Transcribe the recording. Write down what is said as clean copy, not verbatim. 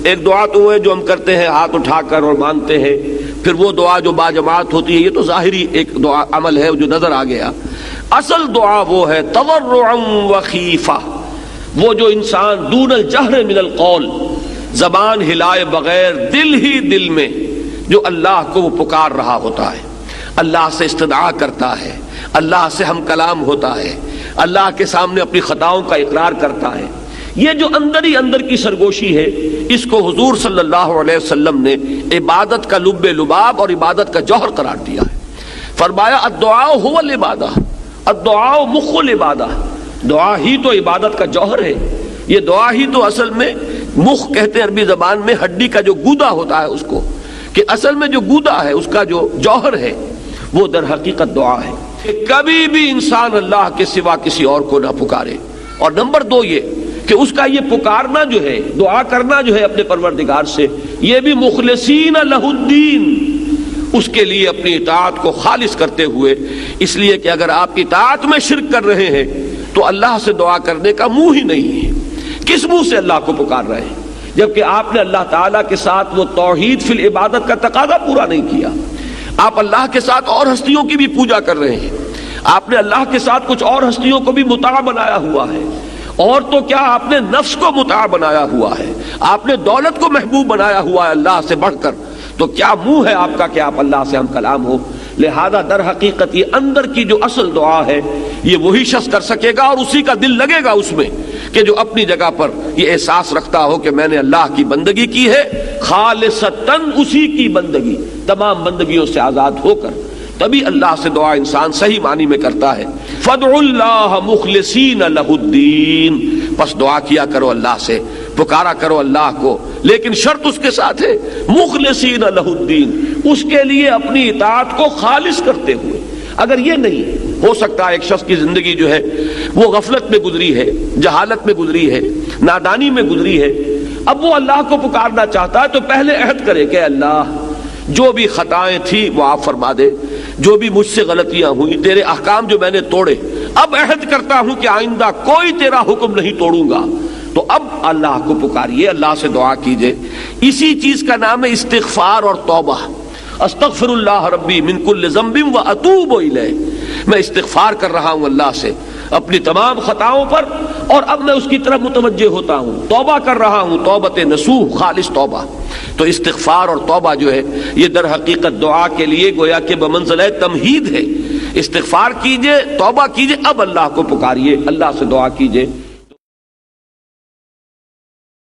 ایک دعا تو وہ ہے جو ہم کرتے ہیں ہاتھ اٹھا کر اور مانگتے ہیں، پھر وہ دعا جو باجماعت ہوتی ہے، یہ تو ظاہری ایک دعا عمل ہے جو نظر آ گیا۔ اصل دعا وہ ہے تضرعا وخیفہ، وہ جو انسان دون الجہر من القول، زبان ہلائے بغیر دل ہی دل میں جو اللہ کو وہ پکار رہا ہوتا ہے، اللہ سے استدعا کرتا ہے، اللہ سے ہم کلام ہوتا ہے، اللہ کے سامنے اپنی خطاؤں کا اقرار کرتا ہے، یہ جو اندر ہی اندر کی سرگوشی ہے، اس کو حضور صلی اللہ علیہ وسلم نے عبادت کا لب لباب اور عبادت کا جوہر قرار دیا ہے۔ فرمایا الدعاء هو العبادہ، الدعاء مخ العبادہ، دعا ہی تو عبادت کا جوہر ہے۔ یہ دعا ہی تو اصل میں مخ کہتے ہیں عربی زبان میں ہڈی کا جو گودا ہوتا ہے اس کو، کہ اصل میں جو گودا ہے اس کا جو جوہر ہے وہ در حقیقت دعا ہے کہ کبھی بھی انسان اللہ کے سوا کسی اور کو نہ پکارے۔ اور نمبر دو یہ کہ اس کا یہ پکارنا جو ہے، دعا کرنا جو ہے اپنے پروردگار سے، یہ بھی مخلصین لہ الدین، اس کے لیے اپنی اطاعت کو خالص کرتے ہوئے، اس لیے کہ اگر آپ اطاعت میں شرک کر رہے ہیں تو اللہ سے دعا کرنے کا منہ ہی نہیں ہے۔ کس منہ سے اللہ کو پکار رہے ہیں جبکہ آپ نے اللہ تعالیٰ کے ساتھ وہ توحید فی العبادت کا تقاضا پورا نہیں کیا؟ آپ اللہ کے ساتھ اور ہستیوں کی بھی پوجا کر رہے ہیں، آپ نے اللہ کے ساتھ کچھ اور ہستیوں کو بھی مطاع بنایا ہوا ہے، اور تو کیا آپ نے نفس کو مطاع بنایا ہوا ہے، آپ نے دولت کو محبوب بنایا ہوا ہے اللہ سے بڑھ کر، تو کیا منہ ہے آپ کا کہ آپ اللہ سے ہم کلام ہو؟ لہذا در حقیقت یہ اندر کی جو اصل دعا ہے یہ وہی شخص کر سکے گا، اور اسی کا دل لگے گا اس میں کہ جو اپنی جگہ پر یہ احساس رکھتا ہو کہ میں نے اللہ کی بندگی کی ہے خالصتاً، اسی کی بندگی تمام بندگیوں سے آزاد ہو کر، تبھی اللہ سے دعا انسان صحیح معنی میں کرتا ہے۔ فادعوا اللہ مخلصین لہ الدین، بس دعا کیا کرو اللہ سے، پکارا کرو اللہ کو، لیکن شرط اس کے ساتھ ہے مخلصین لہ الدین، اس کے لیے اپنی اطاعت کو خالص کرتے ہوئے۔ اگر یہ نہیں ہو سکتا، ایک شخص کی زندگی جو ہے وہ غفلت میں گزری ہے، جہالت میں گزری ہے، نادانی میں گزری ہے، اب وہ اللہ کو پکارنا چاہتا ہے تو پہلے عہد کرے کہ اللہ جو بھی خطائیں تھی وہ آپ فرما دے، جو بھی مجھ سے غلطیاں ہوئی، تیرے احکام جو میں نے توڑے، اب عہد کرتا ہوں کہ آئندہ کوئی تیرا حکم نہیں توڑوں گا۔ تو اب اللہ کو پکاریے، اللہ سے دعا کیجئے۔ اسی چیز کا نام ہے استغفار اور توبہ۔ استغفر اللہ ربی من کل ذنب واتوب الیہ، میں استغفار کر رہا ہوں اللہ سے اپنی تمام خطاؤں پر، اور اب میں اس کی طرف متوجہ ہوتا ہوں، توبہ کر رہا ہوں، توبۃ نصوح، خالص توبہ۔ تو استغفار اور توبہ جو ہے یہ در حقیقت دعا کے لیے گویا کہ بمنزلہ تمہید ہے۔ استغفار کیجئے، توبہ کیجئے، اب اللہ کو پکاریے، اللہ سے دعا کیجئے۔